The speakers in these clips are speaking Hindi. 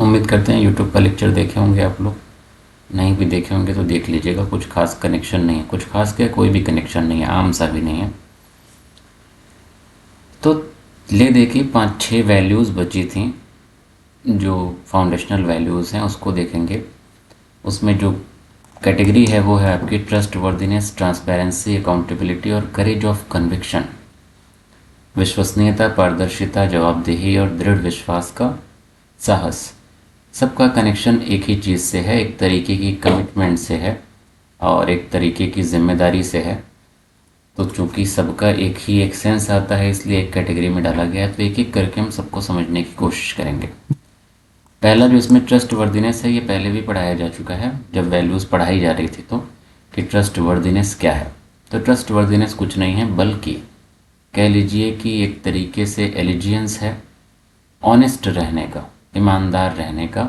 उम्मीद करते हैं यूट्यूब का लेक्चर देखे होंगे आप लोग। नहीं भी देखे होंगे तो देख लीजिएगा, कुछ खास कनेक्शन नहीं है, कुछ खास क्या कोई भी कनेक्शन नहीं है, आम सा भी नहीं है। तो ले देखिए 5-6 वैल्यूज़ बची थी जो फाउंडेशनल वैल्यूज़ हैं, उसको देखेंगे। उसमें जो कैटेगरी है वो है आपकी ट्रस्ट वर्दीनेस, ट्रांसपेरेंसी, अकाउंटेबिलिटी और करेज ऑफ कन्विक्शन। विश्वसनीयता, पारदर्शिता, जवाबदेही और दृढ़ विश्वास का साहस। सबका कनेक्शन एक ही चीज़ से है, एक तरीके की कमिटमेंट से है और एक तरीके की जिम्मेदारी से है। तो चूंकि सबका एक ही एक सेंस आता है इसलिए एक कैटेगरी में डाला गया है। तो एक एक करके हम सबको समझने की कोशिश करेंगे। पहला जो इसमें ट्रस्ट वर्दीनेस है, ये पहले भी पढ़ाया जा चुका है जब वैल्यूज़ पढ़ाई जा रही थी, तो कि ट्रस्ट वर्दीनेस क्या है। तो ट्रस्ट वर्दीनेस कुछ नहीं है बल्कि कह लीजिए कि एक तरीके से एलिजियंस है, ऑनेस्ट रहने का, ईमानदार रहने का।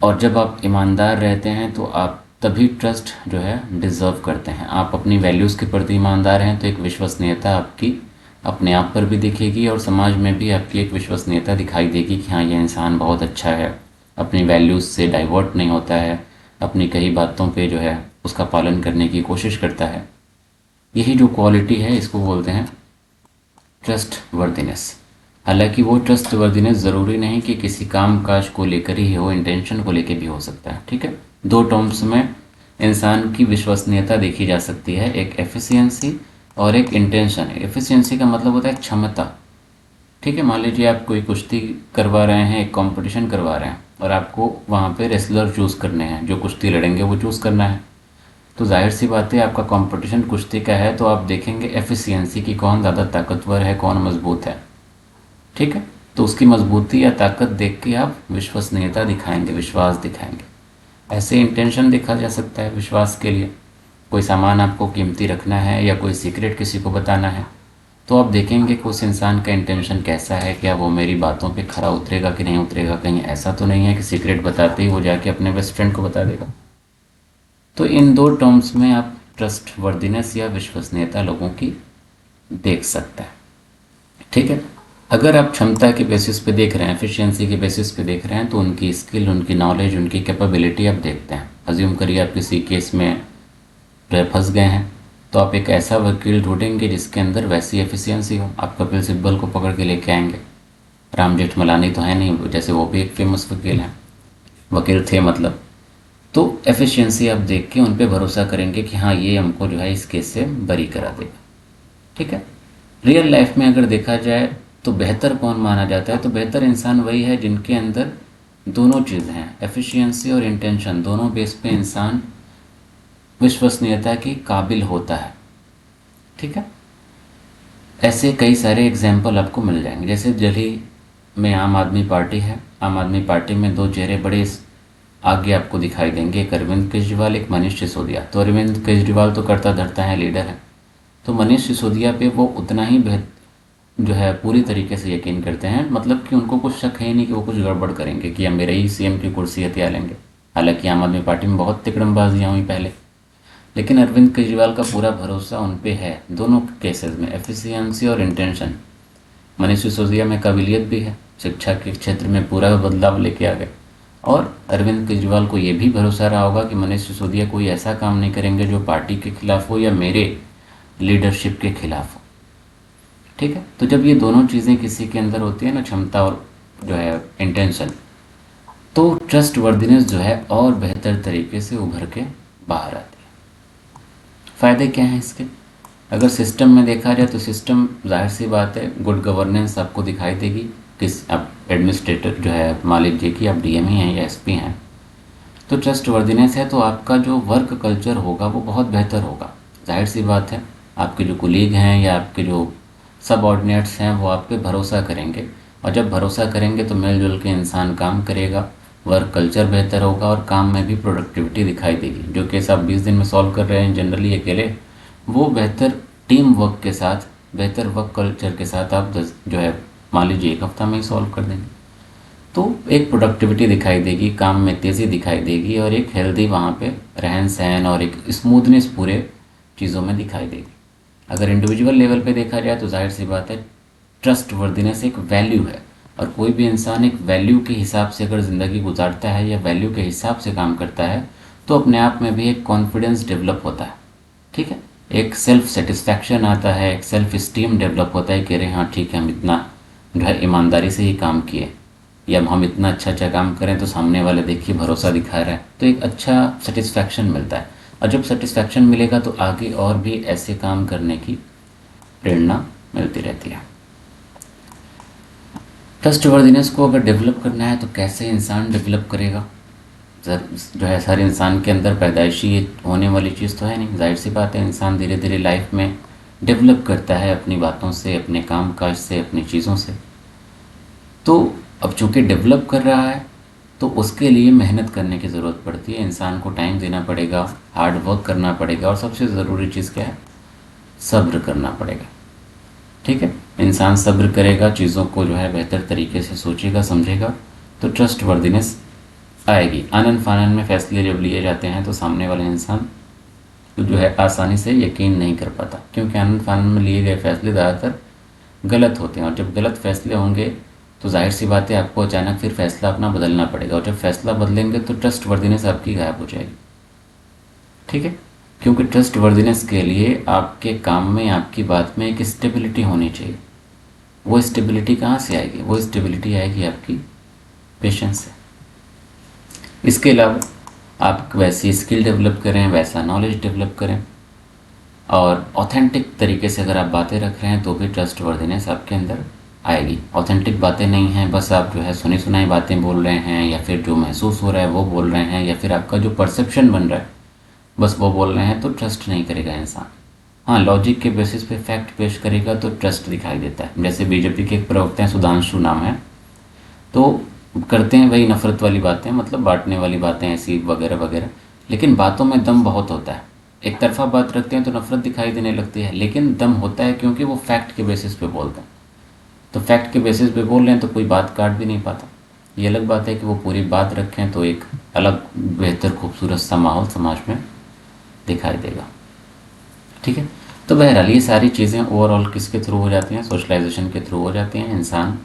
और जब आप ईमानदार रहते हैं तो आप तभी ट्रस्ट जो है डिज़र्व करते हैं। आप अपनी वैल्यूज़ के प्रति ईमानदार हैं तो एक विश्वसनीयता आपकी अपने आप पर भी दिखेगी और समाज में भी आपकी एक विश्वसनीयता दिखाई देगी कि हाँ, ये इंसान बहुत अच्छा है, अपनी वैल्यूज़ से डाइवर्ट नहीं होता है, अपनी कई बातों पे जो है उसका पालन करने की कोशिश करता है। यही जो क्वालिटी है इसको बोलते हैं ट्रस्ट वर्दीनेस। हालांकि वो ट्रस्ट वर्दीनेस ज़रूरी नहीं कि किसी काम काज को लेकर ही हो, इंटेंशन को लेकर भी हो सकता है। ठीक है, दो टर्म्स में इंसान की विश्वसनीयता देखी जा सकती है, एक एफिशिएंसी और एक इंटेंशन। एफिशिएंसी का मतलब होता है क्षमता। ठीक है, मान लीजिए आप कोई कुश्ती करवा रहे हैं, एक कंपटीशन करवा रहे हैं और आपको वहाँ पे रेसलर चूज़ करने हैं, जो कुश्ती लड़ेंगे वो चूज़ करना है। तो जाहिर सी बात है आपका कंपटीशन कुश्ती का है तो आप देखेंगे एफिशिएंसी की, कौन ज़्यादा ताकतवर है, कौन मजबूत है। ठीक है, तो उसकी मजबूती या ताकत देख के आप विश्वसनीयता दिखाएंगे, विश्वास दिखाएंगे। ऐसे इंटेंशन देखा जा सकता है विश्वास के लिए। कोई सामान आपको कीमती रखना है या कोई सीक्रेट किसी को बताना है तो आप देखेंगे कि उस इंसान का इंटेंशन कैसा है, क्या वो मेरी बातों पे खरा उतरेगा कि नहीं उतरेगा। कहीं ऐसा तो नहीं है कि सीक्रेट बताते ही वो जाके अपने बेस्ट फ्रेंड को बता देगा। तो इन दो टर्म्स में आप ट्रस्ट वर्दीनेस या विश्वसनीयता लोगों की देख सकते हैं। ठीक है, अगर आप क्षमता के बेसिस पे देख रहे हैं, एफिशिएंसी के बेसिस पे देख रहे हैं तो उनकी स्किल, उनकी नॉलेज, उनकी कैपेबिलिटी आप देखते हैं। अज्यूम करिए आप किसी केस में फंस गए हैं तो आप एक ऐसा वकील ढूंढेंगे जिसके अंदर वैसी एफिशिएंसी हो। आप कपिल सिब्बल को पकड़ के लेके आएंगे। राम जेठमलानी तो है नहीं, जैसे वो भी एक फेमस वकील हैं, वकील थे मतलब। तो एफिशिएंसी आप देख के उन पे भरोसा करेंगे कि हाँ, ये हमको जो है इस केस से बरी करा देगा। ठीक है, रियल लाइफ में अगर देखा जाए तो बेहतर कौन माना जाता है, तो बेहतर इंसान वही है जिनके अंदर दोनों चीज़ें हैं, एफिशिएंसी और इंटेंशन। दोनों बेस पे इंसान विश्वसनीयता की काबिल होता है। ठीक है, ऐसे कई सारे एग्जाम्पल आपको मिल जाएंगे। जैसे दिल्ली में आम आदमी पार्टी है, आम आदमी पार्टी में दो चेहरे बड़े आगे आपको दिखाई देंगे, एक अरविंद केजरीवाल, एक मनीष सिसोदिया। तो अरविंद केजरीवाल तो करता धरता है, लीडर है। तो मनीष सिसोदिया पे वो उतना ही जो है पूरी तरीके से यकीन करते हैं, मतलब कि उनको कुछ शक है ही नहीं कि वो कुछ गड़बड़ करेंगे कि हम मेरे ही सीएम की कुर्सी हथिया लेंगे। हालांकि आम आदमी पार्टी में बहुत तिकड़मबाजियाँ हुई पहले, लेकिन अरविंद केजरीवाल का पूरा भरोसा उन पे है दोनों केसेस में, एफिशिएंसी और इंटेंशन। मनीष सिसोदिया में काबिलियत भी है, शिक्षा के क्षेत्र में पूरा बदलाव लेके आ गए। और अरविंद केजरीवाल को ये भी भरोसा रहा होगा कि मनीष सिसोदिया कोई ऐसा काम नहीं करेंगे जो पार्टी के खिलाफ हो या मेरे लीडरशिप के खिलाफ हो। ठीक है, तो जब ये दोनों चीज़ें किसी के अंदर होती है ना, क्षमता और जो है इंटेंशन, तो ट्रस्ट वर्दीनेस जो है और बेहतर तरीके से उभर के बाहर आती है। फ़ायदे क्या हैं इसके? अगर सिस्टम में देखा जाए तो सिस्टम, जाहिर सी बात है, गुड गवर्नेंस आपको दिखाई देगी। किस आप एडमिनिस्ट्रेटर जो है, मान लीजिए कि आप डीएम ही हैं या एसपी हैं, तो ट्रस्ट वर्दीनेस है तो आपका जो वर्क कल्चर होगा वो बहुत बेहतर होगा। जाहिर सी बात है, आपके जो कुलीग हैं या आपके जो सबऑर्डिनेट्स हैं वो आप पे भरोसा करेंगे, और जब भरोसा करेंगे तो मिलजुल के इंसान काम करेगा, वर्क कल्चर बेहतर होगा और काम में भी प्रोडक्टिविटी दिखाई देगी। जो केस आप 20 दिन में सॉल्व कर रहे हैं जनरली अकेले, वो बेहतर टीम वर्क के साथ, बेहतर वर्क कल्चर के साथ आप जो है मान लीजिए 1 हफ्ता में ही सॉल्व कर देंगे। तो एक प्रोडक्टिविटी दिखाई देगी, काम में तेज़ी दिखाई देगी और एक हेल्दी वहाँ पे रहन सहन और एक स्मूथनेस पूरे चीज़ों में दिखाई देगी। अगर इंडिविजुअल लेवल पे देखा जाए तो जाहिर सी बात है ट्रस्ट वर्दीनेस एक वैल्यू है। और कोई भी इंसान एक वैल्यू के हिसाब से अगर ज़िंदगी गुजारता है या वैल्यू के हिसाब से काम करता है तो अपने आप में भी एक कॉन्फिडेंस डेवलप होता है। ठीक है, एक सेल्फ सेटिस्फैक्शन आता है, एक सेल्फ इस्टीम डेवलप होता है कि अरे हाँ ठीक है, हम इतना जो है ईमानदारी से ही काम किए, या हम इतना अच्छा अच्छा काम करें तो सामने वाले देखिए भरोसा दिखा रहा है, तो एक अच्छा सेटिस्फैक्शन मिलता है। और जब सेटिस्फैक्शन मिलेगा तो आगे और भी ऐसे काम करने की प्रेरणा मिलती रहती है। ट्रस्टवर्दीनेस को अगर डेवलप करना है तो कैसे इंसान डेवलप करेगा? सर जो है हर इंसान के अंदर पैदाइशी ये होने वाली चीज़ तो है नहीं, जाहिर सी बात है इंसान धीरे धीरे लाइफ में डेवलप करता है अपनी बातों से, अपने काम काज से, अपनी चीज़ों से। तो अब चूंकि डेवलप कर रहा है तो उसके लिए मेहनत करने की ज़रूरत पड़ती है, इंसान को टाइम देना पड़ेगा, हार्ड वर्क करना पड़ेगा, और सबसे ज़रूरी चीज़ क्या है? सब्र करना पड़ेगा। ठीक है, इंसान सब्र करेगा, चीज़ों को जो है बेहतर तरीके से सोचेगा समझेगा, तो ट्रस्ट वर्दीनेस आएगी। आनन फानन में फैसले जब लिए जाते हैं तो सामने वाले इंसान तो जो है आसानी से यकीन नहीं कर पाता, क्योंकि आनन फानन में लिए गए फैसले ज़्यादातर गलत होते हैं, और जब गलत फैसले होंगे तो जाहिर सी बात है आपको अचानक फिर फैसला अपना बदलना पड़ेगा, और जब फैसला बदलेंगे तो ट्रस्ट वर्दीनेस आपकी गायब हो जाएगी। ठीक है, क्योंकि ट्रस्ट वर्दीनेस के लिए आपके काम में, आपकी बात में एक स्टेबिलिटी होनी चाहिए। वो स्टेबिलिटी कहाँ से आएगी? वो स्टेबिलिटी आएगी आपकी पेशेंस से। इसके अलावा आप वैसी स्किल डेवलप करें, वैसा नॉलेज डेवलप करें, और ऑथेंटिक तरीके से अगर आप बातें रख रहे हैं तो भी ट्रस्ट वर्दीनेस आपके अंदर आएगी। ऑथेंटिक बातें नहीं हैं, बस आप जो है सुनी सुनाई बातें बोल रहे हैं, या फिर जो महसूस हो रहा है वो बोल रहे हैं, या फिर आपका जो परसेप्शन बन रहा है बस वो बोल रहे हैं, तो ट्रस्ट नहीं करेगा इंसान। हाँ, लॉजिक के बेसिस पे फैक्ट पेश करेगा तो ट्रस्ट दिखाई देता है। जैसे बीजेपी के एक प्रवक्ता हैं, सुधांशु नाम है, तो करते हैं वही नफरत वाली बातें, मतलब बांटने वाली बातें ऐसी वगैरह वगैरह, लेकिन बातों में दम बहुत होता है। एक तरफा बात रखते हैं तो नफरत दिखाई देने लगती है, लेकिन दम होता है क्योंकि वो फैक्ट के बेसिस पे बोलते हैं। तो फैक्ट के बेसिस पे बोल रहे हैं तो कोई बात काट भी नहीं पाता। ये अलग बात है कि वो पूरी बात रखें तो एक अलग बेहतर खूबसूरत सा माहौल समाज में दिखाई देगा। ठीक है, तो बहरहाल ये सारी चीज़ें ओवरऑल किसके थ्रू हो जाती हैं? सोशलाइजेशन के थ्रू हो जाती हैं। इंसान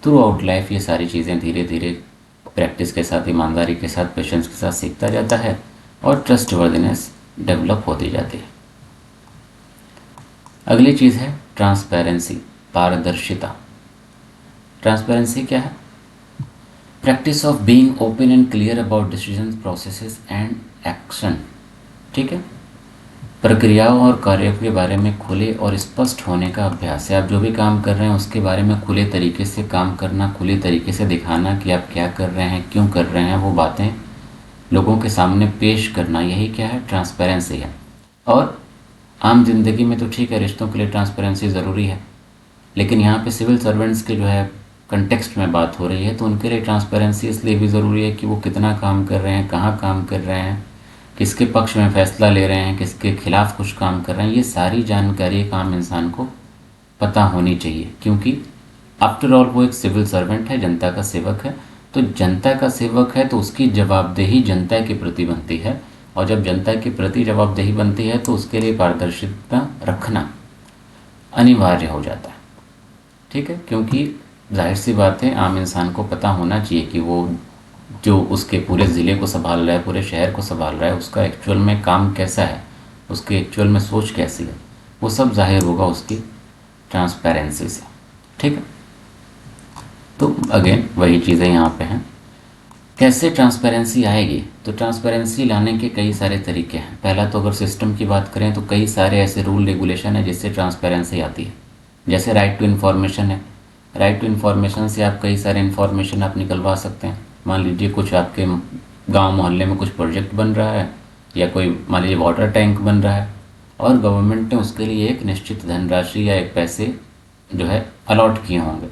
थ्रू आउट लाइफ ये सारी चीज़ें धीरे धीरे प्रैक्टिस के साथ, ईमानदारी के साथ, पेशेंस के साथ सीखता जाता है, और ट्रस्टवर्दीनेस डेवलप होती जाती है। अगली चीज़ है ट्रांसपेरेंसी, पारदर्शिता। ट्रांसपेरेंसी क्या है? Practice of being open and clear about decision, processes and action. ठीक है, प्रक्रियाओं और कार्यों के बारे में खुले और स्पष्ट होने का अभ्यास है। आप जो भी काम कर रहे हैं उसके बारे में खुले तरीके से काम करना, खुले तरीके से दिखाना कि आप क्या कर रहे हैं, क्यों कर रहे हैं, वो बातें लोगों के सामने पेश करना, यही क्या है? ट्रांसपेरेंसी है। और आम जिंदगी में तो ठीक है, रिश्तों के लिए ट्रांसपेरेंसी ज़रूरी है, लेकिन यहाँ पे सिविल सर्वेंट्स के जो है कंटेक्स्ट में बात हो रही है, तो उनके लिए ट्रांसपेरेंसी इसलिए भी ज़रूरी है कि वो कितना काम कर रहे हैं, कहाँ काम कर रहे हैं, किसके पक्ष में फ़ैसला ले रहे हैं, किसके खिलाफ कुछ काम कर रहे हैं, ये सारी जानकारी एक आम इंसान को पता होनी चाहिए, क्योंकि आफ्टर ऑल वो एक सिविल सर्वेंट है, जनता का सेवक है। तो जनता का सेवक है तो उसकी जवाबदेही जनता के प्रति बनती है, और जब जनता के प्रति जवाबदेही बनती है तो उसके लिए पारदर्शिता रखना अनिवार्य हो जाता है। ठीक है, क्योंकि जाहिर सी बात है आम इंसान को पता होना चाहिए कि वो जो उसके पूरे ज़िले को संभाल रहा है, पूरे शहर को संभाल रहा है, उसका एक्चुअल में काम कैसा है, उसके एक्चुअल में सोच कैसी है, वो सब जाहिर होगा उसकी ट्रांसपेरेंसी से। ठीक है, तो अगेन वही चीज़ें यहाँ पे हैं। कैसे ट्रांसपेरेंसी आएगी? तो ट्रांसपेरेंसी लाने के कई सारे तरीके हैं। पहला तो अगर सिस्टम की बात करें तो कई सारे ऐसे रूल रेगुलेशन है जिससे ट्रांसपेरेंसी आती है। जैसे राइट टू इन्फॉर्मेशन है, राइट टू इन्फॉर्मेशन से आप कई सारे इन्फॉर्मेशन आप निकलवा सकते हैं। मान लीजिए कुछ आपके गांव मोहल्ले में कुछ प्रोजेक्ट बन रहा है, या कोई मान लीजिए वाटर टैंक बन रहा है, और गवर्नमेंट ने उसके लिए एक निश्चित धनराशि या एक पैसे जो है अलॉट किए होंगे,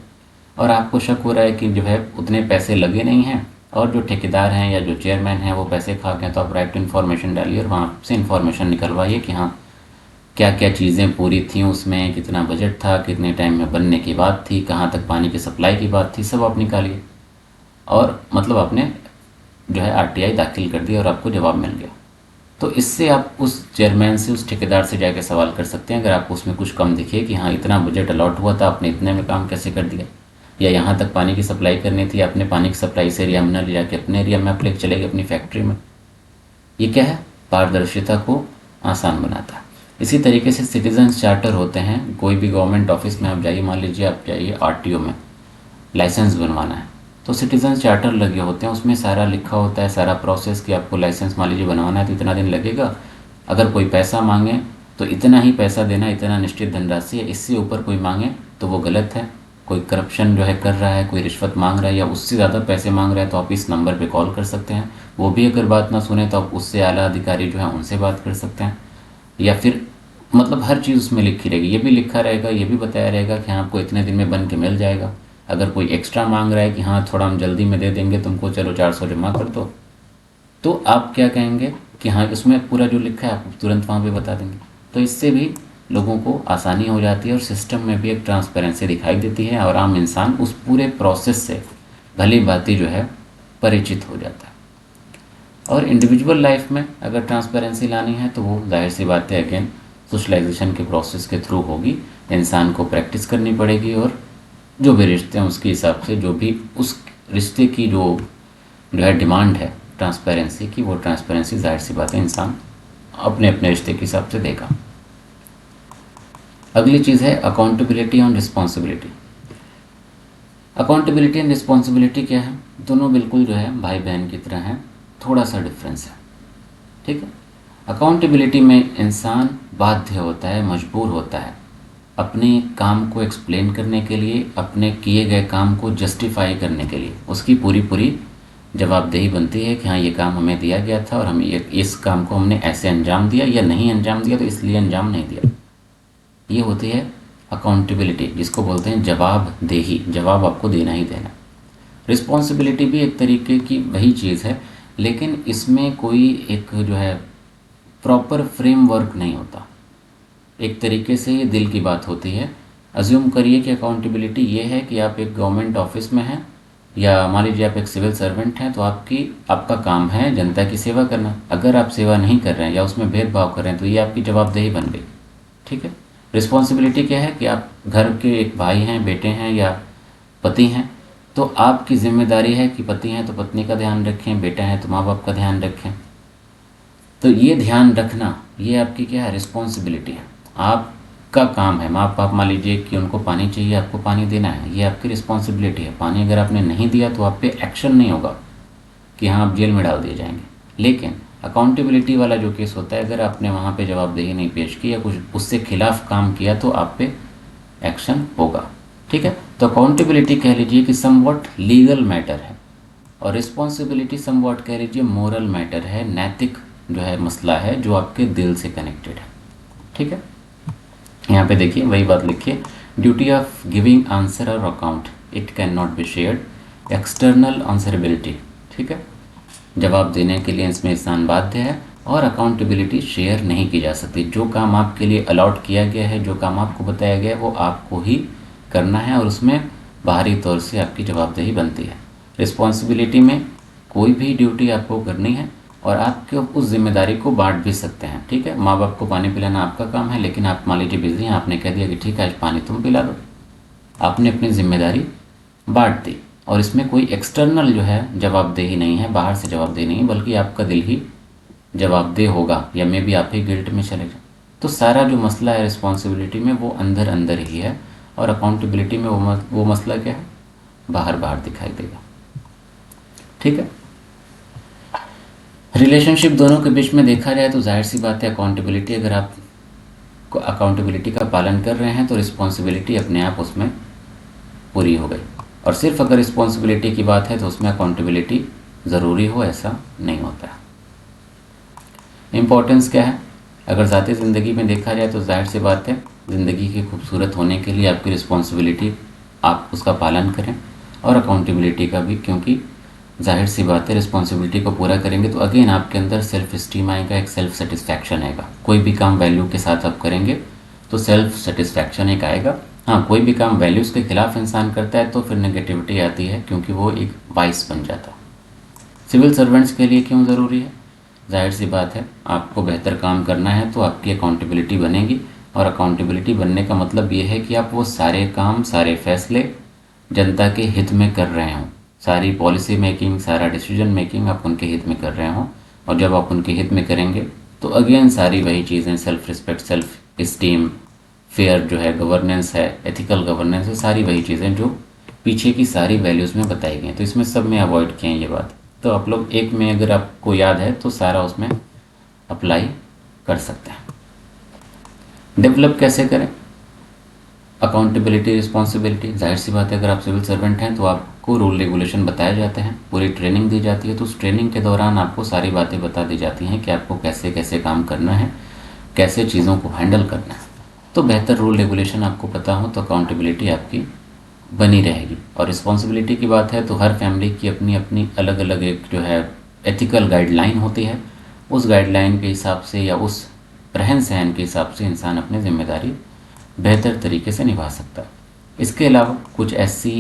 और आपको शक हो रहा है कि जो है उतने पैसे लगे नहीं हैं, और जो ठेकेदार हैं या जो चेयरमैन हैं वो पैसे खा गए, तो आप राइट टू इन्फॉर्मेशन डालिए और वहाँ से इन्फॉर्मेशन निकलवाइए कि हाँ क्या क्या चीज़ें पूरी थी उसमें, कितना बजट था, कितने टाइम में बनने की बात थी, कहाँ तक पानी की सप्लाई की बात थी, सब आप निकालिए। और मतलब आपने जो है आरटीआई दाखिल कर दिया और आपको जवाब मिल गया। तो इससे आप उस चेयरमैन से, उस ठेकेदार से जाकर सवाल कर सकते हैं, अगर आपको उसमें कुछ कम दिखे कि हाँ इतना बजट अलॉट हुआ था, आपने इतने में काम कैसे कर दिया। या यहाँ तक पानी की सप्लाई करनी थी, आपने पानी की सप्लाई इस एरिया में न ले जाके अपने एरिया में आप लेके चले गए अपनी फैक्ट्री में। ये क्या है, पारदर्शिता को आसान बनाता है। इसी तरीके से सिटीजन्स चार्टर होते हैं, कोई भी गवर्नमेंट ऑफिस में आप जाइए, मान लीजिए आप जाइए आरटीओ में लाइसेंस बनवाना है, तो सिटीजन्स चार्टर लगे होते हैं, उसमें सारा लिखा होता है, सारा प्रोसेस कि आपको लाइसेंस मान लीजिए बनवाना है तो इतना दिन लगेगा, अगर कोई पैसा मांगे तो इतना ही पैसा देना, इतना निश्चित धनराशि है, इससे ऊपर कोई मांगे तो वो गलत है, कोई करप्शन जो है कर रहा है, कोई रिश्वत मांग रहा है या उससे ज़्यादा पैसे मांग रहा है तो आप इस नंबर पे कॉल कर सकते हैं। वो भी अगर बात ना सुने तो आप उससे आला अधिकारी जो है उनसे बात कर सकते हैं। या फिर मतलब हर चीज़ उसमें लिखी रहेगी, ये भी लिखा रहेगा, ये भी बताया रहेगा कि हाँ आपको इतने दिन में बन के मिल जाएगा। अगर कोई एक्स्ट्रा मांग रहा है कि हाँ थोड़ा हम जल्दी में दे देंगे तुमको, चलो 400 जमा कर दो, तो आप क्या कहेंगे कि हाँ उसमें पूरा जो लिखा है आप तुरंत वहाँ पे बता देंगे। तो इससे भी लोगों को आसानी हो जाती है और सिस्टम में भी एक ट्रांसपेरेंसी दिखाई देती है और आम इंसान उस पूरे प्रोसेस से भली भांति जो है परिचित हो जाता है। और इंडिविजुअल लाइफ में अगर ट्रांसपेरेंसी लानी है तो वो जाहिर सी बात है अगेन सोशलाइजेशन के प्रोसेस के थ्रू होगी, इंसान को प्रैक्टिस करनी पड़ेगी और जो भी रिश्ते हैं उसके हिसाब से जो भी उस रिश्ते की जो है डिमांड है ट्रांसपेरेंसी की, वो ट्रांसपेरेंसी जाहिर सी बात है इंसान अपने अपने रिश्ते के हिसाब से देगा। अगली चीज़ है अकाउंटेबिलिटी और रिस्पॉन्सिबिलिटी। अकाउंटेबिलिटी एंड रिस्पॉन्सिबिलिटी क्या है, दोनों बिल्कुल जो है भाई बहन की तरह हैं, थोड़ा सा डिफरेंस है, ठीक है। अकाउंटेबिलिटी में इंसान बाध्य होता है, मजबूर होता है अपने काम को एक्सप्लेन करने के लिए, अपने किए गए काम को जस्टिफाई करने के लिए, उसकी पूरी पूरी जवाबदेही बनती है कि हाँ ये काम हमें दिया गया था और हम ये इस काम को हमने ऐसे अंजाम दिया या नहीं अंजाम दिया तो इसलिए अंजाम नहीं दिया। ये होती है अकाउंटेबिलिटी, जिसको बोलते हैं जवाबदेही, जवाब आपको देना ही देना। रिस्पॉन्सिबिलिटी भी एक तरीके की वही चीज़ है, लेकिन इसमें कोई एक जो है प्रॉपर फ्रेमवर्क नहीं होता, एक तरीके से ये दिल की बात होती है। अज्यूम करिए कि अकाउंटेबिलिटी ये है कि आप एक गवर्नमेंट ऑफिस में हैं या मान लीजिए आप एक सिविल सर्वेंट हैं, तो आपका काम है जनता की सेवा करना। अगर आप सेवा नहीं कर रहे हैं या उसमें भेदभाव कर रहे हैं तो ये आपकी जवाबदेही बन गई, ठीक है। रिस्पॉन्सिबिलिटी क्या है कि आप घर के एक भाई हैं, बेटे हैं या पति हैं, तो आपकी जिम्मेदारी है कि पति हैं तो पत्नी का ध्यान रखें, बेटा है तो माँ बाप का ध्यान रखें। तो ये ध्यान रखना ये आपकी क्या है, रिस्पॉन्सिबिलिटी है, आपका काम है। माँ बाप मान लीजिए कि उनको पानी चाहिए, आपको पानी देना है, ये आपकी रिस्पॉन्सिबिलिटी है। पानी अगर आपने नहीं दिया तो आप पे एक्शन नहीं होगा कि हाँ आप जेल में डाल दिए जाएंगे। लेकिन अकाउंटेबिलिटी वाला जो केस होता है, अगर आपने वहाँ पे जवाबदेही नहीं पेश की या कुछ उससे खिलाफ काम किया तो आप पे एक्शन होगा, ठीक है। तो अकाउंटेबिलिटी कह लीजिए कि समवॉट लीगल मैटर है और रिस्पॉन्सिबिलिटी समवॉट कह लीजिए मोरल मैटर है, नैतिक जो है मसला है जो आपके दिल से कनेक्टेड है, ठीक है। यहाँ पे देखिए वही बात लिखिए, ड्यूटी ऑफ गिविंग आंसर और account it can not be shared, external answerability, ठीक है, जवाब देने के लिए इसमें इंसान बाध्य है और अकाउंटेबिलिटी शेयर नहीं की जा सकती। जो काम आपके लिए अलॉट किया गया है, जो काम आपको बताया गया है वो आपको ही करना है और उसमें बाहरी तौर से आपकी जवाबदेही बनती है। रिस्पॉन्सिबिलिटी में कोई भी ड्यूटी आपको करनी है और आपके उस जिम्मेदारी को बांट भी सकते हैं, ठीक है। माँ बाप को पानी पिलाना आपका काम है, लेकिन आप मान लीजिए बिजी हैं, आपने कह दिया कि ठीक है आज पानी तुम पिला दो, आपने अपनी जिम्मेदारी बांट दी और इसमें कोई एक्सटर्नल जो है जवाबदेही नहीं है, बाहर से जवाबदेही नहीं है, बल्कि आपका दिल ही जवाबदेह होगा या मे भी आप ही गिल्ट में चले जाए। तो सारा जो मसला है रिस्पॉन्सिबिलिटी में वो अंदर अंदर ही है और अकाउंटेबिलिटी में वो मसला क्या है, बाहर बाहर दिखाई देगा, ठीक है। रिलेशनशिप दोनों के बीच में देखा जाए तो जाहिर सी बात है अकाउंटेबिलिटी, अगर आप अकाउंटेबिलिटी का पालन कर रहे हैं तो रिस्पॉन्सिबिलिटी अपने आप उसमें पूरी हो गई। और सिर्फ अगर रिस्पॉन्सिबिलिटी की बात है तो उसमें अकाउंटेबिलिटी ज़रूरी हो ऐसा नहीं होता है। इम्पोर्टेंस क्या है, अगर ज़ाती ज़िंदगी में देखा जाए तो जाहिर सी बात है ज़िंदगी की खूबसूरत होने के लिए आपकी रिस्पॉन्सिबिलिटी आप उसका पालन करें और अकाउंटेबिलिटी का भी, क्योंकि जाहिर सी बात है रिस्पॉन्सिबिलिटी को पूरा करेंगे तो अगेन आपके अंदर सेल्फ इस्टीम आएगा, एक सेल्फ सेटिस्फैक्शन आएगा। कोई भी काम वैल्यू के साथ आप करेंगे तो सेल्फ सेटिस्फैक्शन एक आएगा। हाँ, कोई भी काम वैल्यूज़ के खिलाफ इंसान करता है तो फिर नेगेटिविटी आती है, क्योंकि वो एक वाइस बन जाता है। सिविल सर्वेंट्स के लिए क्यों ज़रूरी है, जाहिर सी बात है आपको बेहतर काम करना है तो आपकी अकाउंटेबिलिटी बनेगी और अकाउंटेबिलिटी बनने का मतलब ये है कि आप वो सारे काम, सारे फैसले जनता के हित में कर रहे हों, सारी पॉलिसी मेकिंग, सारा डिसीजन मेकिंग आप उनके हित में कर रहे हों। और जब आप उनके हित में करेंगे तो अगेन सारी वही चीज़ें, self respect, self esteem, fair जो है गवर्नेंस है, एथिकल गवर्नेंस है, सारी वही चीज़ें जो पीछे की सारी वैल्यूज़ में बताई गई हैं। तो इसमें सब में अवॉइड किए हैं ये बात। तो आप लोग एक में अगर आपको याद है तो सारा उसमें अप्लाई कर सकते हैं। डेवलप कैसे करें? अकाउंटेबिलिटी, रिस्पॉन्सिबिलिटी, जाहिर सी बात है अगर आप सिविल सर्वेंट हैं तो आपको रूल रेगुलेशन बताए जाते हैं, पूरी ट्रेनिंग दी जाती है। तो उस ट्रेनिंग के दौरान आपको सारी बातें बता दी जाती हैं कि आपको कैसे कैसे काम करना है, कैसे चीज़ों को हैंडल करना है। तो बेहतर रूल रेगुलेशन आपको पता हो तो अकाउंटेबिलिटी आपकी बनी रहेगी। और रिस्पॉन्सिबिलिटी की बात है तो हर फैमिली की अपनी अपनी अलग अलग एक जो है एथिकल गाइडलाइन होती है। उस गाइडलाइन के हिसाब से या उस रहन सहन के हिसाब से इंसान अपनी जिम्मेदारी बेहतर तरीके से निभा सकता है। इसके अलावा कुछ ऐसी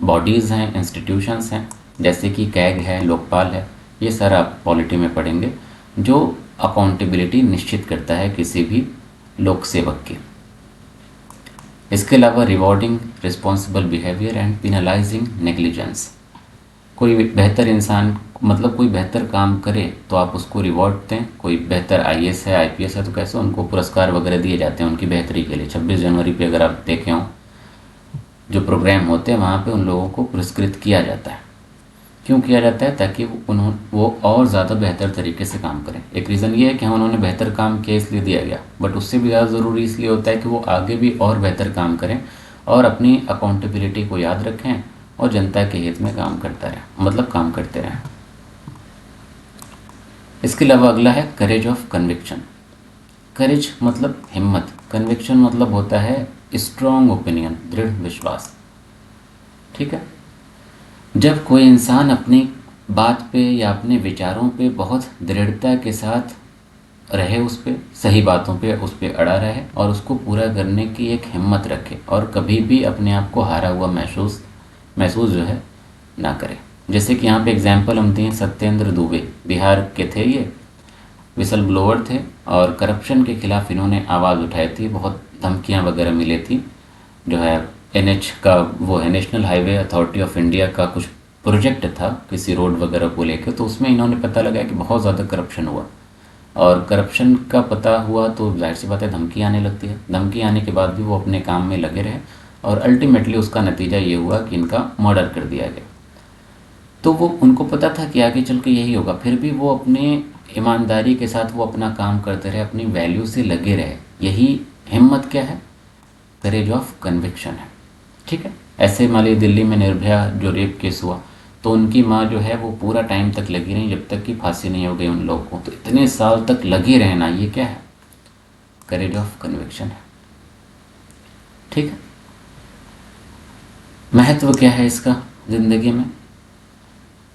बॉडीज़ हैं, इंस्टीट्यूशंस हैं, जैसे कि कैग है, लोकपाल है, ये सारा आप पॉलिटी में पढ़ेंगे, जो अकाउंटेबिलिटी निश्चित करता है किसी भी लोक सेवक की। इसके अलावा rewarding responsible behaviour and penalising negligence. कोई बेहतर इंसान मतलब कोई बेहतर काम करे तो आप उसको रिवॉर्ड दें। कोई बेहतर आईएएस है, आईपीएस है तो कैसे उनको पुरस्कार वगैरह दिए जाते हैं उनकी बेहतरी के लिए। 26 जनवरी पे अगर आप देखे हों जो प्रोग्राम होते हैं वहाँ पे उन लोगों को पुरस्कृत किया जाता है। क्यों किया जाता है? ताकि वो और ज़्यादा बेहतर तरीके से काम करें। एक रीज़न ये है कि उन्होंने बेहतर काम किया इसलिए दिया गया, बट उससे भी ज़्यादा ज़रूरी इसलिए होता है कि वो आगे भी और बेहतर काम करें और अपनी अकाउंटेबिलिटी को याद रखें और जनता के हित में काम करता रहे, मतलब काम करते रहें। इसके अलावा अगला है करेज ऑफ कन्विक्शन। करेज मतलब हिम्मत, कन्विक्शन मतलब होता है स्ट्रॉन्ग ओपिनियन, दृढ़ विश्वास। ठीक है, जब कोई इंसान अपनी बात पे या अपने विचारों पे बहुत दृढ़ता के साथ रहे, उस पे सही बातों पे उस पे अड़ा रहे और उसको पूरा करने की एक हिम्मत रखे और कभी भी अपने आप को हारा हुआ महसूस जो है ना करे। जैसे कि यहाँ पे एग्जाम्पल हम दिए, सत्येंद्र दुबे बिहार के थे, ये विसल ब्लोअर थे और करप्शन के खिलाफ इन्होंने आवाज़ उठाई थी, बहुत धमकियाँ वगैरह मिली थी। जो है एनएच का वो है, national highway authority of India का कुछ प्रोजेक्ट था किसी रोड वगैरह को लेकर, तो उसमें इन्होंने पता लगा कि बहुत ज़्यादा करप्शन हुआ और करप्शन का पता हुआ तो जाहिर सी बात है धमकी आने लगती है। धमकी आने के बाद भी वो अपने काम में लगे रहे और अल्टीमेटली उसका नतीजा ये हुआ कि इनका मर्डर कर दिया गया। तो वो उनको पता था कि आगे चल के यही होगा, फिर भी वो अपने ईमानदारी के साथ वो अपना काम करते रहे, अपनी वैल्यू से लगे रहे। यही हिम्मत क्या है? करेज ऑफ कन्विक्शन है। ठीक है, ऐसे मान लीजिए दिल्ली में निर्भया जो रेप केस हुआ तो उनकी माँ जो है वो पूरा टाइम तक लगी रही जब तक कि फांसी नहीं हो गई उन लोगों को। तो इतने साल तक लगे रहना, ये क्या है? करेज ऑफ कन्विक्शन है। ठीक है, महत्व क्या है इसका ज़िंदगी में?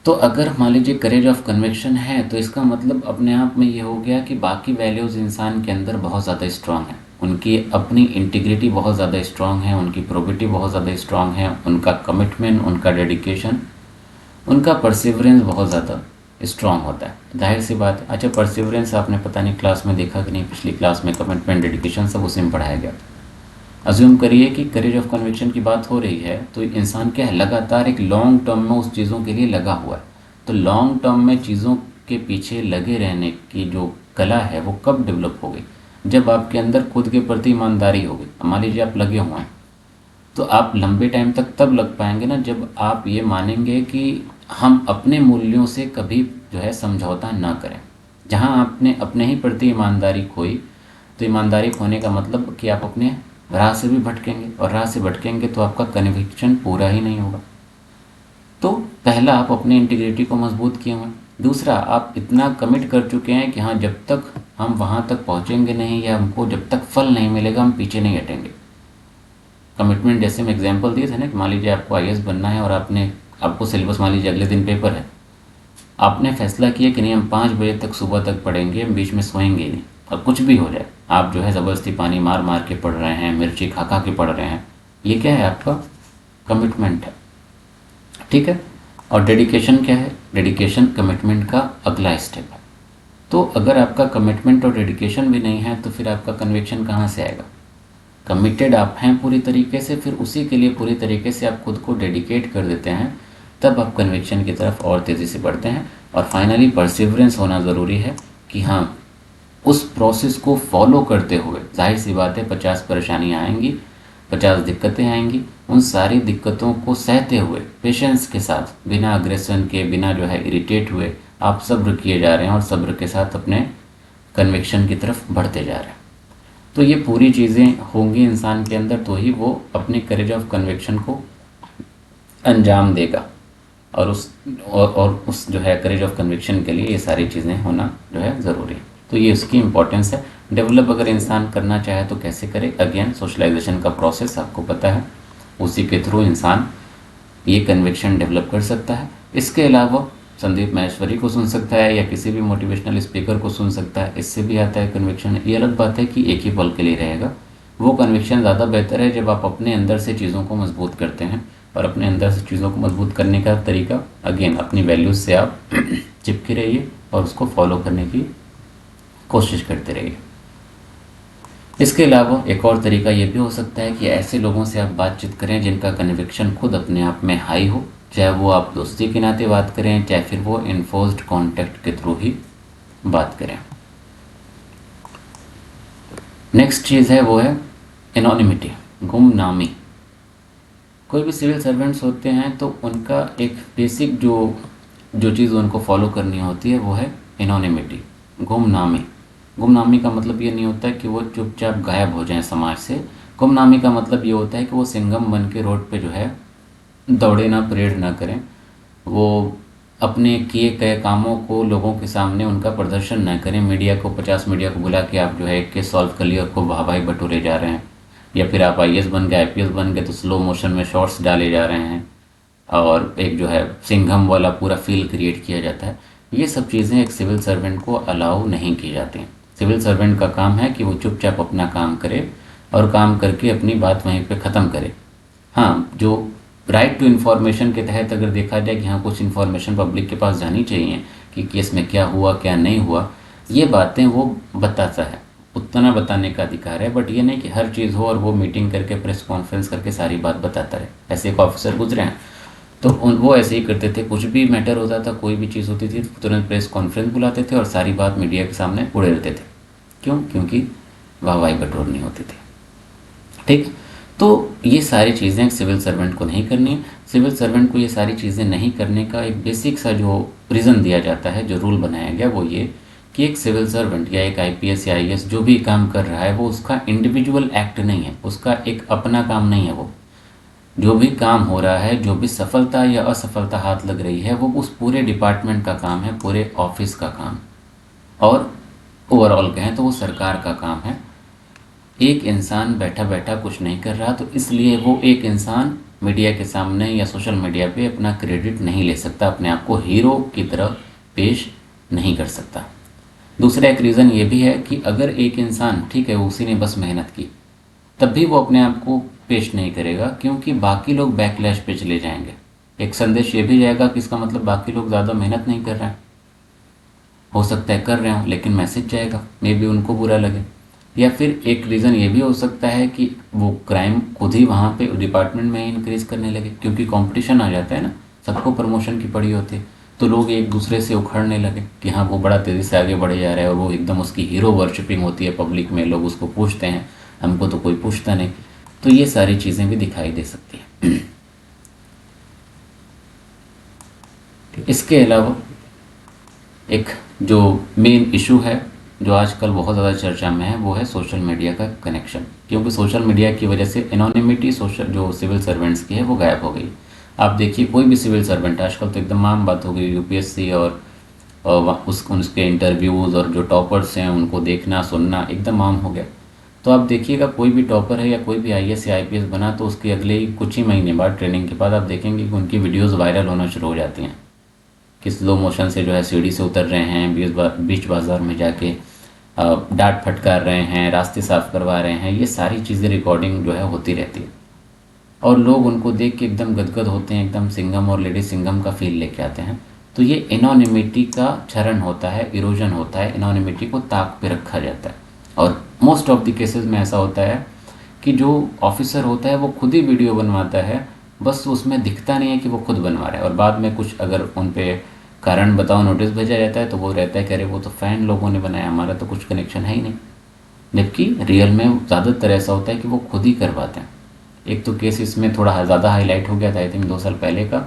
तो अगर मान लीजिए करेज ऑफ कन्विक्शन है तो इसका मतलब अपने आप में ये हो गया कि बाकी वैल्यूज़ इंसान के अंदर बहुत ज़्यादा स्ट्रांग है, उनकी अपनी इंटीग्रिटी बहुत ज़्यादा स्ट्रांग है, उनकी प्रोबिटी बहुत ज़्यादा स्ट्रांग है, उनका कमिटमेंट, उनका डेडिकेशन, उनका परसिवरेंस बहुत ज़्यादा स्ट्रांग होता है। जाहिर सी बात है। अच्छा, परसिवरेंस आपने पता नहीं क्लास में देखा कि नहीं, पिछली क्लास में कमिटमेंट, डेडिकेशन सब उसी में पढ़ाया गया। अज्यूम करिए कि करेज ऑफ कन्विक्शन की बात हो रही है तो इंसान क्या है, लगातार एक लॉन्ग टर्म में उस चीज़ों के लिए लगा हुआ है। तो लॉन्ग टर्म में चीज़ों के पीछे लगे रहने की जो कला है वो कब डेवलप हो गई? जब आपके अंदर खुद के प्रति ईमानदारी हो गई। मान लीजिए आप लगे हुए हैं तो आप लंबे टाइम तक तब लग पाएंगे ना जब आप ये मानेंगे कि हम अपने मूल्यों से कभी जो है समझौता ना करें। जहाँ आपने अपने ही प्रति ईमानदारी खोई तो ईमानदारी खोने का मतलब कि आप अपने राह से भी भटकेंगे और राह से भटकेंगे तो आपका कन्विक्शन पूरा ही नहीं होगा। तो पहला, आप अपनी इंटीग्रिटी को मजबूत किए हुए। दूसरा, आप इतना कमिट कर चुके हैं कि हाँ जब तक हम वहाँ तक पहुँचेंगे नहीं या हमको जब तक फल नहीं मिलेगा हम पीछे नहीं हटेंगे। कमिटमेंट जैसे मैं एग्जांपल दिए थे ना कि मान लीजिए आपको आईएएस बनना है और आपको सिलेबस मान लीजिए अगले दिन पेपर है, आपने फैसला किया कि नहीं हम 5 बजे तक सुबह तक पढ़ेंगे, हम बीच में सोएंगे ही नहीं और कुछ भी हो जाए आप जो है ज़बरदस्ती पानी मार मार के पढ़ रहे हैं, मिर्ची खा खा के पढ़ रहे हैं, ये क्या है? आपका कमिटमेंट है। ठीक है, और डेडिकेशन क्या है? डेडिकेशन कमिटमेंट का अगला स्टेप है। तो अगर आपका कमिटमेंट और डेडिकेशन भी नहीं है तो फिर आपका कन्विक्शन कहाँ से आएगा? कमिटेड आप हैं पूरी तरीके से, फिर उसी के लिए पूरी तरीके से आप खुद को डेडिकेट कर देते हैं, तब आप कन्विक्शन की तरफ और तेज़ी से बढ़ते हैं। और फाइनली परसिवरेंस होना ज़रूरी है कि हाँ, उस प्रोसेस को फॉलो करते हुए, जाहिर सी बात है 50 परेशानियाँ आएंगी, 50 दिक्कतें आएंगी, उन सारी दिक्कतों को सहते हुए पेशेंस के साथ, बिना अग्रेशन के, बिना जो है इरिटेट हुए, आप सब्र किए जा रहे हैं और सब्र के साथ अपने कन्विक्शन की तरफ बढ़ते जा रहे हैं। तो ये पूरी चीज़ें होंगी इंसान के अंदर, तो ही वो अपने करेज ऑफ कन्विक्शन को अंजाम देगा। और उस जो है करेज ऑफ कन्विक्शन के लिए ये सारी चीज़ें होना जो है ज़रूरी है। तो ये उसकी इम्पोर्टेंस है। डेवलप अगर इंसान करना चाहे तो कैसे करे? अगेन सोशलाइजेशन का प्रोसेस आपको पता है, उसी के थ्रू इंसान ये कन्विक्शन डेवलप कर सकता है। इसके अलावा संदीप माहेश्वरी को सुन सकता है या किसी भी मोटिवेशनल स्पीकर को सुन सकता है, इससे भी आता है कन्विक्शन। ये अलग बात है कि एक ही पल के लिए रहेगा। वो कन्विक्शन ज़्यादा बेहतर है जब आप अपने अंदर से चीज़ों को मजबूत करते हैं। और अपने अंदर से चीज़ों को मजबूत करने का तरीका अगेन अपनी वैल्यूज़ से आप चिपके रहिए और उसको फॉलो करने की कोशिश करते रहिए। इसके अलावा एक और तरीका ये भी हो सकता है कि ऐसे लोगों से आप बातचीत करें जिनका कन्विक्शन खुद अपने आप में हाई हो, चाहे वो आप दोस्ती के नाते बात करें, चाहे फिर वो इन्फोर्स्ड कॉन्टैक्ट के थ्रू ही बात करें। नेक्स्ट चीज़ है वो है एनोनिमिटी, गुमनामी। कोई भी सिविल सर्वेंट्स होते हैं तो उनका एक बेसिक जो चीज़ उनको फॉलो करनी होती है वो है एनोनिमिटी, गुमनामी। गुमनामी का मतलब ये नहीं होता है कि वो चुपचाप गायब हो जाएं समाज से। गुमनामी का मतलब ये होता है कि वो सिंघम बन के रोड पे जो है दौड़े ना, परेड ना करें, वो अपने किए गए कामों को लोगों के सामने उनका प्रदर्शन न करें, मीडिया को 50 मीडिया को बुला के आप जो है एक केस सॉल्व कर लिया और खूब वाहवाही बटोरे जा रहे हैं, या फिर आप आईएएस बन गए, आईपीएस बन गए तो स्लो मोशन में शॉर्ट्स डाले जा रहे हैं और एक जो है सिंघम वाला पूरा फील क्रिएट किया जाता है। ये सब चीज़ें एक सिविल सर्वेंट को अलाउ नहीं की जाती हैं। सिविल सर्वेंट का काम है कि वो चुपचाप अपना काम करे और काम करके अपनी बात वहीं पे ख़त्म करे। हाँ, जो राइट टू इन्फॉर्मेशन के तहत अगर देखा जाए कि हाँ कुछ इन्फॉर्मेशन पब्लिक के पास जानी चाहिए कि केस में क्या हुआ क्या नहीं हुआ, ये बातें वो बताता है, उतना बताने का अधिकार है। बट ये नहीं कि हर चीज़ हो और वो मीटिंग करके प्रेस कॉन्फ्रेंस करके सारी बात बताता रहे। ऐसे एक ऑफिसर गुजरे हैं तो वो ऐसे ही करते थे, कुछ भी मैटर होता था, कोई भी चीज़ होती थी तुरंत प्रेस कॉन्फ्रेंस बुलाते थे और सारी बात मीडिया के सामने उड़े देते थे। क्यों? क्योंकि वाहवाही बटोरनी होती थी। ठीक, तो ये सारी चीज़ें एक सिविल सर्वेंट को नहीं करनी है। सिविल सर्वेंट को ये सारी चीज़ें नहीं करने का एक बेसिक सा जो रीज़न दिया जाता है, जो रूल बनाया गया, वो ये कि एक सिविल सर्वेंट या एक आईपीएस या आईएएस जो भी काम कर रहा है वो उसका इंडिविजुअल एक्ट नहीं है, उसका एक अपना काम नहीं है। वो जो भी काम हो रहा है, जो भी सफलता या असफलता हाथ लग रही है, वो उस पूरे डिपार्टमेंट का काम है, पूरे ऑफिस का काम, और ओवरऑल कहें तो वो सरकार का काम है। एक इंसान बैठा बैठा कुछ नहीं कर रहा, तो इसलिए वो एक इंसान मीडिया के सामने या सोशल मीडिया पे अपना क्रेडिट नहीं ले सकता, अपने आप को हीरो की तरह पेश नहीं कर सकता। दूसरा एक रीज़न ये भी है कि अगर एक इंसान, ठीक है उसी ने बस मेहनत की, तब भी वो अपने आप को पेश नहीं करेगा, क्योंकि बाकी लोग बैकलैश पे चले जाएंगे। एक संदेश ये भी जाएगा कि इसका मतलब बाकी लोग ज़्यादा मेहनत नहीं कर रहे हैं, हो सकता है कर रहे हो लेकिन मैसेज जाएगा, मे बी उनको बुरा लगे। या फिर एक रीज़न ये भी हो सकता है कि वो क्राइम खुद ही वहाँ पे डिपार्टमेंट में इंक्रीज करने लगे, क्योंकि कंपटीशन आ जाता है ना, सबको प्रमोशन की पड़ी होती है, तो लोग एक दूसरे से उखड़ने लगे कि हाँ वो बड़ा तेज़ी से आगे बढ़े जा रहा है और वो एकदम उसकी हीरो वर्शिपिंग होती है पब्लिक में, लोग उसको पूछते हैं, हमको तो कोई पूछता नहीं। तो ये सारी चीज़ें भी दिखाई दे सकती हैं। इसके अलावा एक जो मेन इशू है जो आजकल बहुत ज़्यादा चर्चा में है, वो है सोशल मीडिया का कनेक्शन। क्योंकि सोशल मीडिया की वजह से एनोनिमिटी सोशल जो सिविल सर्वेंट्स की है वो गायब हो गई। आप देखिए कोई भी सिविल सर्वेंट, आजकल तो एकदम आम बात हो गई, यूपीएससी और उसके इंटरव्यूज़ और जो टॉपर्स हैं उनको देखना सुनना एकदम आम हो गया। तो आप देखिएगा कोई भी टॉपर है या कोई भी आईएएस या आईपीएस बना तो उसके अगले ही कुछ ही महीने बाद, ट्रेनिंग के बाद, आप देखेंगे कि उनकी वीडियोज़ वायरल होना शुरू हो जाती हैं कि स्लो मोशन से जो है सीढ़ी से उतर रहे हैं, बीच बाज़ार में जाके डांट फटकार रहे हैं, रास्ते साफ करवा रहे हैं। ये सारी चीज़ें रिकॉर्डिंग जो है होती रहती है और लोग उनको देख के एकदम गदगद होते हैं, एकदम सिंघम और लेडी सिंघम का फील लेके आते हैं। तो ये एनोनिमिटी का क्षरण होता है, इरोजन होता है, एनोनिमिटी को ताक पे रखा जाता है। और मोस्ट ऑफ द केसेस में ऐसा होता है कि जो ऑफिसर होता है वो खुद ही वीडियो बनवाता है, बस उसमें दिखता नहीं है कि वो खुद बनवा रहा है, और बाद में कुछ अगर उन पे कारण बताओ नोटिस भेजा जाता है तो वो रहता है कि अरे वो तो फ़ैन लोगों ने बनाया, हमारा तो कुछ कनेक्शन है ही नहीं। जबकि रियल में ज़्यादातर ऐसा होता है कि वो खुद ही करवाते हैं। एक तो केस इसमें थोड़ा ज़्यादा हाईलाइट हो गया था, आई थिंक 2 साल पहले का।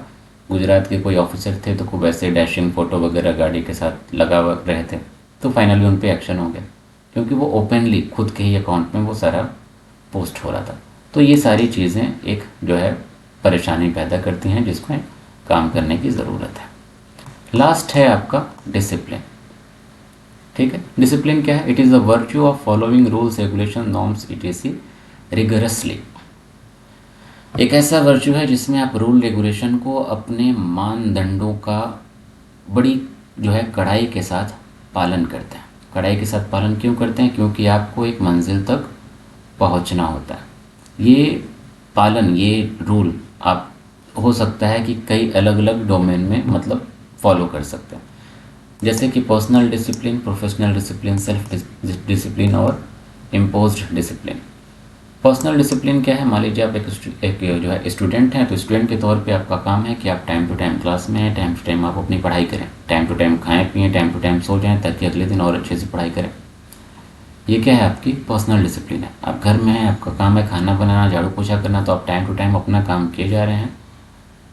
गुजरात के कोई ऑफिसर थे तो खूब ऐसे डैशिंग फ़ोटो वगैरह गाड़ी के साथ लगा रहे थे, तो फाइनली उन पर एक्शन हो गया, क्योंकि वो ओपनली खुद के ही अकाउंट में वो सारा पोस्ट हो रहा था। तो ये सारी चीज़ें एक जो है परेशानी पैदा करती हैं, जिसमें काम करने की ज़रूरत है। लास्ट है आपका डिसिप्लिन। ठीक है, डिसिप्लिन क्या है? It is the virtue of following rules regulation norms etc rigorously. एक ऐसा वर्च्यू है जिसमें आप रूल रेगुलेशन को अपने मानदंडों का बड़ी जो है कड़ाई के साथ पालन करते हैं। कड़ाई के साथ पालन क्यों करते हैं? क्योंकि आपको एक मंजिल तक पहुंचना होता है। ये पालन, ये रूल आप हो सकता है कि कई अलग अलग डोमेन में मतलब फॉलो कर सकते हैं, जैसे कि personal discipline, professional discipline, self discipline और इम्पोज्ड डिसिप्लिन। पर्सनल डिसिप्लिन क्या है? मान लीजिए आप एक जो है स्टूडेंट हैं, तो स्टूडेंट के तौर पे आपका काम है कि आप टाइम टू टाइम क्लास में हैं, टाइम टू टाइम आप अपनी पढ़ाई करें, टाइम टू टाइम खाएं पिएँ, टाइम टू टाइम सो जाएं, ताकि अगले दिन और अच्छे से पढ़ाई करें। ये क्या है? आपकी पर्सनल डिसिप्लिन है। आप घर में हैं, आपका काम है खाना बनाना, झाड़ू पोछा करना, तो आप टाइम टू टाइम अपना काम किए जा रहे हैं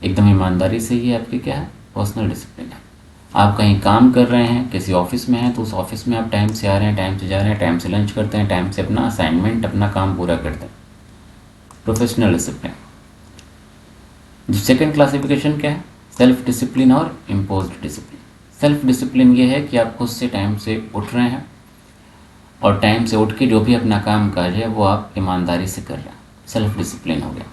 एकदम ईमानदारी से। ये आपकी क्या है? पर्सनल डिसिप्लिन है। आप कहीं काम कर रहे हैं, किसी ऑफिस में हैं, तो उस ऑफिस में आप टाइम से आ रहे हैं, टाइम से जा रहे हैं, टाइम से लंच करते हैं, टाइम से अपना असाइनमेंट, अपना काम पूरा करते हैं। Professional discipline. जो सेकंड क्लासिफिकेशन क्या है? सेल्फ डिसिप्लिन और इम्पोज्ड डिसिप्लिन। सेल्फ डिसिप्लिन ये है कि आप खुद से टाइम से उठ रहे हैं, और टाइम से उठ के जो भी अपना काम काज है वो आप ईमानदारी से कर रहे हैं, सेल्फ डिसिप्लिन हो गया।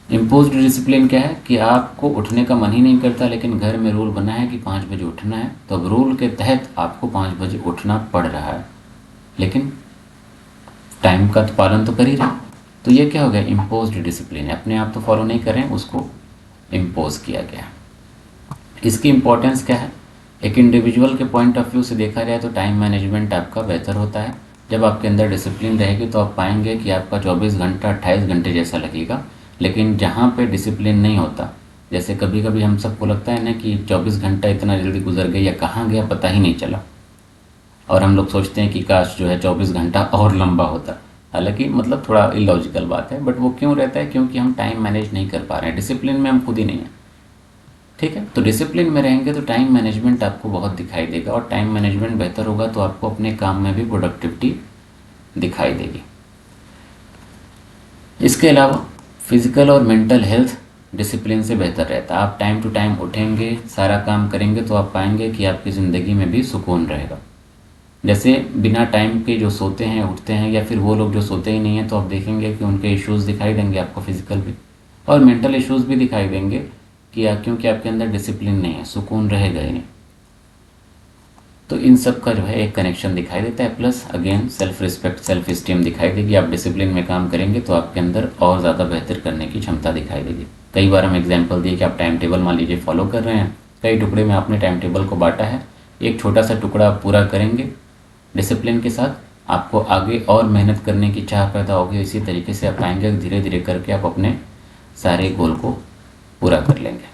इम्पोज्ड डिसिप्लिन क्या है? कि आपको उठने का मन ही नहीं करता, लेकिन घर में रूल बना है कि 5 बजे उठना है, तो अब रूल के तहत आपको 5 बजे उठना पड़ रहा है, लेकिन टाइम का तो पालन तो कर ही रहे। तो ये क्या हो गया? इम्पोज्ड डिसिप्लिन है। अपने आप तो फॉलो नहीं कर रहे हैं, उसको इम्पोज किया गया। इसकी इम्पोर्टेंस क्या है? एक इंडिविजुअल के पॉइंट ऑफ व्यू से देखा जाए तो टाइम मैनेजमेंट आपका बेहतर होता है। जब आपके अंदर डिसिप्लिन रहेगी तो आप पाएंगे कि आपका 24 घंटा 28 घंटे जैसा लगेगा। लेकिन जहाँ पे डिसिप्लिन नहीं होता, जैसे कभी कभी हम सबको लगता है ना कि 24 घंटा इतना जल्दी गुजर गया या कहाँ गया पता ही नहीं चला, और हम लोग सोचते हैं कि काश जो है 24 घंटा और लंबा होता। हालांकि मतलब थोड़ा इलॉजिकल बात है, बट वो क्यों रहता है? क्योंकि हम टाइम मैनेज नहीं कर पा रहे हैं, डिसिप्लिन में हम खुद ही नहीं हैं। ठीक है, तो डिसिप्लिन में रहेंगे तो टाइम मैनेजमेंट आपको बहुत दिखाई देगा, और टाइम मैनेजमेंट बेहतर होगा तो आपको अपने काम में भी प्रोडक्टिविटी दिखाई देगी। इसके अलावा फिजिकल और मेंटल हेल्थ डिसिप्लिन से बेहतर रहता है। आप टाइम टू टाइम उठेंगे, सारा काम करेंगे, तो आप पाएंगे कि आपकी ज़िंदगी में भी सुकून रहेगा। जैसे बिना टाइम के जो सोते हैं, उठते हैं, या फिर वो लोग जो सोते ही नहीं हैं, तो आप देखेंगे कि उनके इश्यूज़ दिखाई देंगे आपको, फिजिकल भी और मेंटल इश्यूज़ भी दिखाई देंगे कि क्योंकि आपके अंदर डिसिप्लिन नहीं है, सुकून रहेगा ही नहीं। तो इन सब का जो है एक कनेक्शन दिखाई देता है। Plus again self respect, self esteem दिखाई देगी। आप डिसिप्लिन में काम करेंगे तो आपके अंदर और ज़्यादा बेहतर करने की क्षमता दिखाई देगी। कई बार हम एग्जाम्पल दिए कि आप टाइम टेबल मान लीजिए फॉलो कर रहे हैं, कई टुकड़े में आपने टाइम टेबल को बांटा है, एक छोटा सा टुकड़ा आप पूरा करेंगे डिसिप्लिन के साथ, आपको आगे और मेहनत करने की चाह पैदा होगी। इसी तरीके से आप पाएंगे धीरे धीरे करके आप अपने सारे गोल को पूरा कर लेंगे।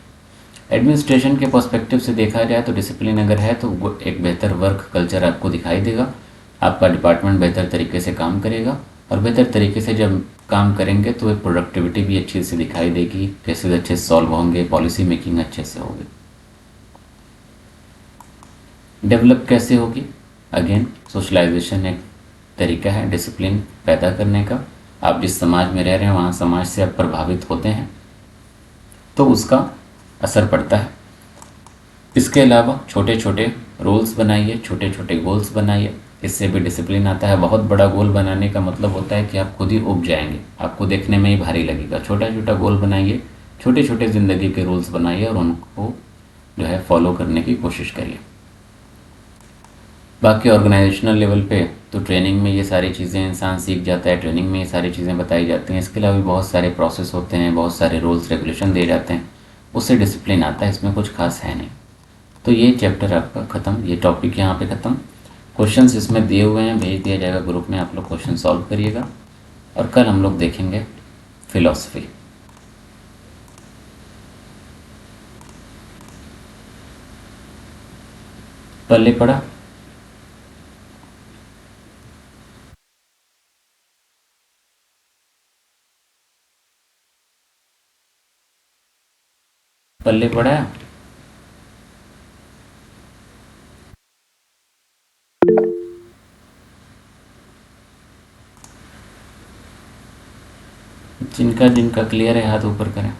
एडमिनिस्ट्रेशन के पर्सपेक्टिव से देखा जाए तो डिसिप्लिन अगर है तो एक बेहतर वर्क कल्चर आपको दिखाई देगा, आपका डिपार्टमेंट बेहतर तरीके से काम करेगा, और बेहतर तरीके से जब काम करेंगे तो एक प्रोडक्टिविटी भी अच्छी से दिखाई देगी, केसेस अच्छे से सॉल्व होंगे, पॉलिसी मेकिंग अच्छे से होगी। डेवलप कैसे होगी? अगेन सोशलाइजेशन एक तरीका है डिसिप्लिन पैदा करने का। आप जिस समाज में रह रहे हैं वहाँ समाज से आप प्रभावित होते हैं तो उसका असर पड़ता है। इसके अलावा छोटे छोटे रूल्स बनाइए, छोटे छोटे गोल्स बनाइए, इससे भी डिसिप्लिन आता है। बहुत बड़ा गोल बनाने का मतलब होता है कि आप खुद ही उब जाएंगे, आपको देखने में ही भारी लगेगा। छोटा छोटा गोल बनाइए, छोटे छोटे ज़िंदगी के रूल्स बनाइए और उनको जो है फॉलो करने की कोशिश करिए। बाकी ऑर्गेनाइजेशनल लेवल पे तो ट्रेनिंग में ये सारी चीज़ें इंसान सीख जाता है, ट्रेनिंग में ये सारी चीज़ें बताई जाती हैं। इसके अलावा भी बहुत सारे प्रोसेस होते हैं, बहुत सारे रूल्स रेगुलेशन दिए जाते हैं, उससे डिसिप्लिन आता है। इसमें कुछ खास है नहीं। तो ये चैप्टर आपका ख़त्म, ये टॉपिक यहाँ पे ख़त्म। क्वेश्चंस इसमें दिए हुए हैं, भेज दिया जाएगा ग्रुप में, आप लोग क्वेश्चन सॉल्व करिएगा। और कल हम लोग देखेंगे फिलॉसफी। पल्ले पड़ा? पल्ले पड़ा है? जिनका जिनका क्लियर है हाथ ऊपर करें।